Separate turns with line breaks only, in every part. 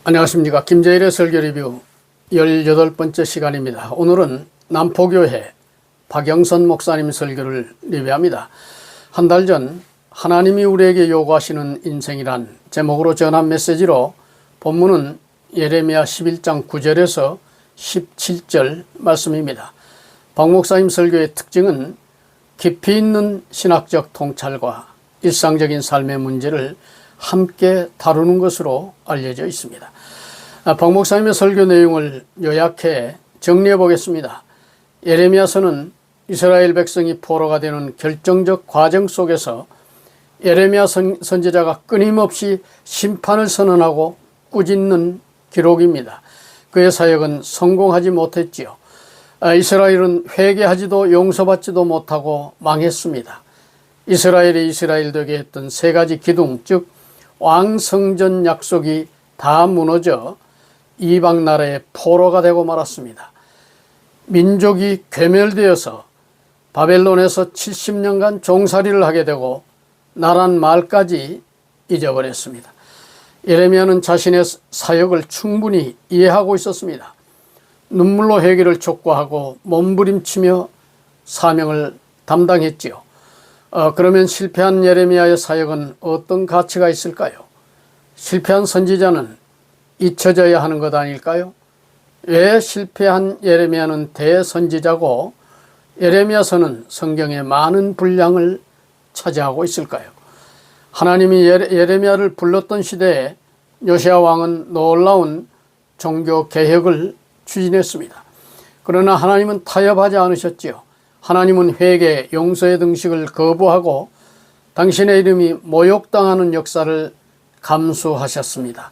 안녕하십니까. 김재일의 설교 리뷰 18번째 시간입니다. 오늘은 남포교회 박영선 목사님 설교를 리뷰합니다. 한 달 전 하나님이 우리에게 요구하시는 인생이란 제목으로 전한 메시지로 본문은 예레미야 11장 9절에서 17절 말씀입니다. 박 목사님 설교의 특징은 깊이 있는 신학적 통찰과 일상적인 삶의 문제를 함께 다루는 것으로 알려져 있습니다. 박 목사님의 설교 내용을 요약해 정리해 보겠습니다. 예레미야서는 이스라엘 백성이 포로가 되는 결정적 과정 속에서 예레미야 선지자가 끊임없이 심판을 선언하고 꾸짖는 기록입니다. 그의 사역은 성공하지 못했지요. 이스라엘은 회개하지도 용서받지도 못하고 망했습니다. 이스라엘이 이스라엘 되게 했던 세 가지 기둥, 즉 왕성전 약속이 다 무너져 이방 나라의 포로가 되고 말았습니다. 민족이 괴멸되어서 바벨론에서 70년간 종살이를 하게 되고 나란 말까지 잊어버렸습니다. 예레미야는 자신의 사역을 충분히 이해하고 있었습니다. 눈물로 회개를 촉구하고 몸부림치며 사명을 담당했지요. 그러면 실패한 예레미야의 사역은 어떤 가치가 있을까요? 실패한 선지자는 잊혀져야 하는 것 아닐까요? 왜 실패한 예레미야는 대선지자고 예레미야서는 성경의 많은 분량을 차지하고 있을까요? 하나님이 예레미야를 불렀던 시대에 요시야 왕은 놀라운 종교 개혁을 추진했습니다. 그러나 하나님은 타협하지 않으셨지요. 하나님은 회개, 용서의 등식을 거부하고 당신의 이름이 모욕당하는 역사를 감수하셨습니다.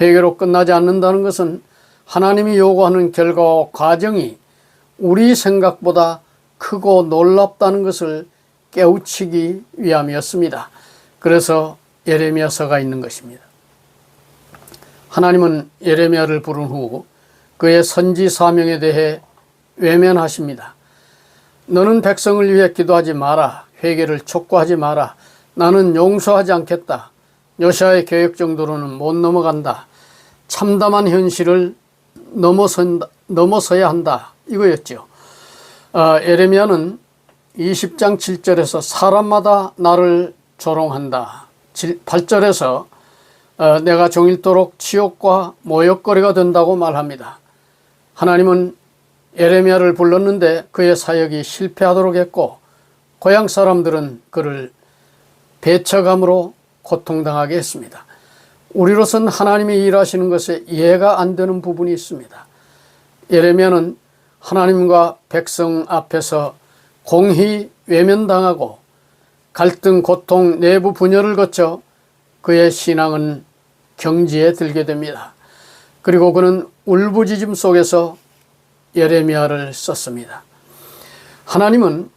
회개로 끝나지 않는다는 것은 하나님이 요구하는 결과와 과정이 우리 생각보다 크고 놀랍다는 것을 깨우치기 위함이었습니다. 그래서 예레미야서가 있는 것입니다. 하나님은 예레미야를 부른 후 그의 선지 사명에 대해 외면하십니다. 너는 백성을 위해 기도하지 마라. 회개를 촉구하지 마라. 나는 용서하지 않겠다. 요시야의 계획 정도로는 못 넘어간다. 참담한 현실을 넘어서야 한다. 이거였죠. 예레미야는 20장 7절에서 사람마다 나를 조롱한다. 8절에서 내가 종일토록 치욕과 모욕거리가 된다고 말합니다. 하나님은 예레미야를 불렀는데 그의 사역이 실패하도록 했고 고향 사람들은 그를 배척함으로 고통당하게 했습니다. 우리로서는 하나님이 일하시는 것에 이해가 안 되는 부분이 있습니다. 예레미야는 하나님과 백성 앞에서 공히 외면당하고 갈등, 고통, 내부 분열을 거쳐 그의 신앙은 경지에 들게 됩니다. 그리고 그는 울부짖음 속에서 예레미야를 썼습니다. 하나님은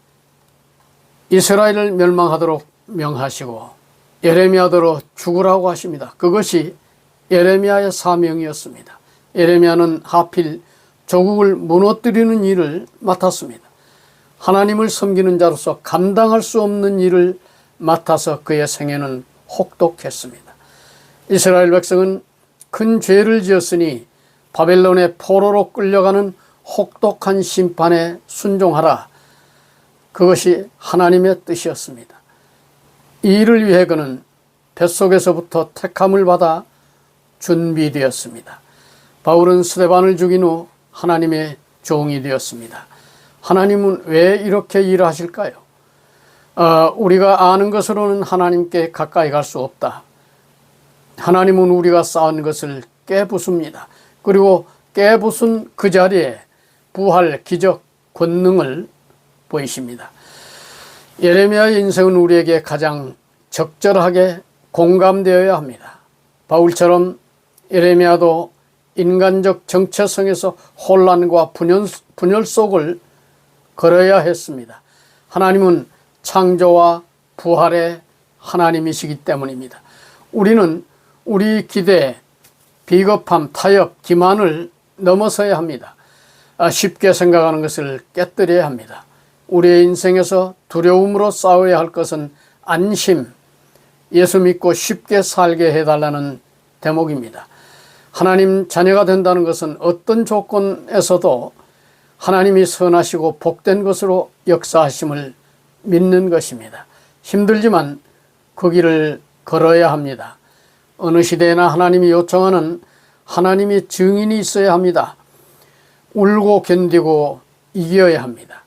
이스라엘을 멸망하도록 명하시고 예레미야대로 죽으라고 하십니다. 그것이 예레미야의 사명이었습니다. 예레미야는 하필 조국을 무너뜨리는 일을 맡았습니다. 하나님을 섬기는 자로서 감당할 수 없는 일을 맡아서 그의 생애는 혹독했습니다. 이스라엘 백성은 큰 죄를 지었으니 바벨론의 포로로 끌려가는 혹독한 심판에 순종하라. 그것이 하나님의 뜻이었습니다. 이 일을 위해 그는 뱃속에서부터 택함을 받아 준비되었습니다. 바울은 스데반을 죽인 후 하나님의 종이 되었습니다. 하나님은 왜 이렇게 일하실까요? 우리가 아는 것으로는 하나님께 가까이 갈 수 없다. 하나님은 우리가 쌓은 것을 깨부숩니다. 그리고 깨부순 그 자리에 부활, 기적, 권능을 보이십니다. 예레미야의 인생은 우리에게 가장 적절하게 공감되어야 합니다. 바울처럼 예레미야도 인간적 정체성에서 혼란과 분열 속을 걸어야 했습니다. 하나님은 창조와 부활의 하나님이시기 때문입니다. 우리는 우리 기대, 비겁함, 타협, 기만을 넘어서야 합니다. 쉽게 생각하는 것을 깨뜨려야 합니다. 우리의 인생에서 두려움으로 싸워야 할 것은 안심, 예수 믿고 쉽게 살게 해달라는 대목입니다. 하나님 자녀가 된다는 것은 어떤 조건에서도 하나님이 선하시고 복된 것으로 역사하심을 믿는 것입니다. 힘들지만 그 길을 걸어야 합니다. 어느 시대나 하나님이 요청하는 하나님의 증인이 있어야 합니다. 울고 견디고 이겨야 합니다.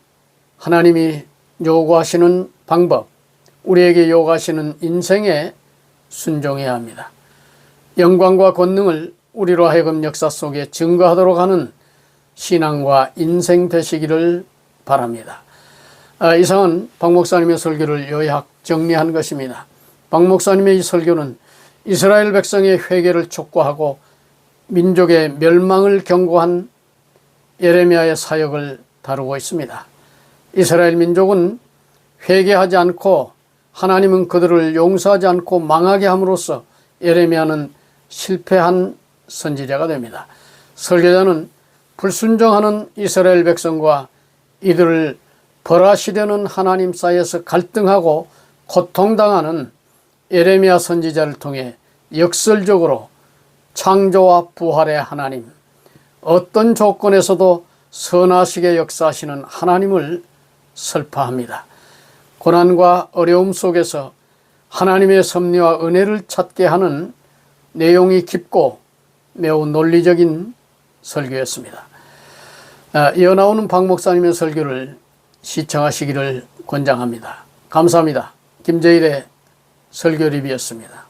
하나님이 요구하시는 방법, 우리에게 요구하시는 인생에 순종해야 합니다. 영광과 권능을 우리로 하여금 역사 속에 증거하도록 하는 신앙과 인생 되시기를 바랍니다. 이상은 박 목사님의 설교를 요약 정리한 것입니다. 박 목사님의 이 설교는 이스라엘 백성의 회개를 촉구하고 민족의 멸망을 경고한 예레미야의 사역을 다루고 있습니다. 이스라엘 민족은 회개하지 않고 하나님은 그들을 용서하지 않고 망하게 함으로써 예레미야는 실패한 선지자가 됩니다. 설교자는 불순종하는 이스라엘 백성과 이들을 벌하시려는 하나님 사이에서 갈등하고 고통당하는 예레미야 선지자를 통해 역설적으로 창조와 부활의 하나님, 어떤 조건에서도 선하시게 역사하시는 하나님을 설파합니다. 고난과 어려움 속에서 하나님의 섭리와 은혜를 찾게 하는 내용이 깊고 매우 논리적인 설교였습니다. 이어 나오는 박 목사님의 설교를 시청하시기를 권장합니다. 감사합니다. 김재일의 설교 리뷰였습니다.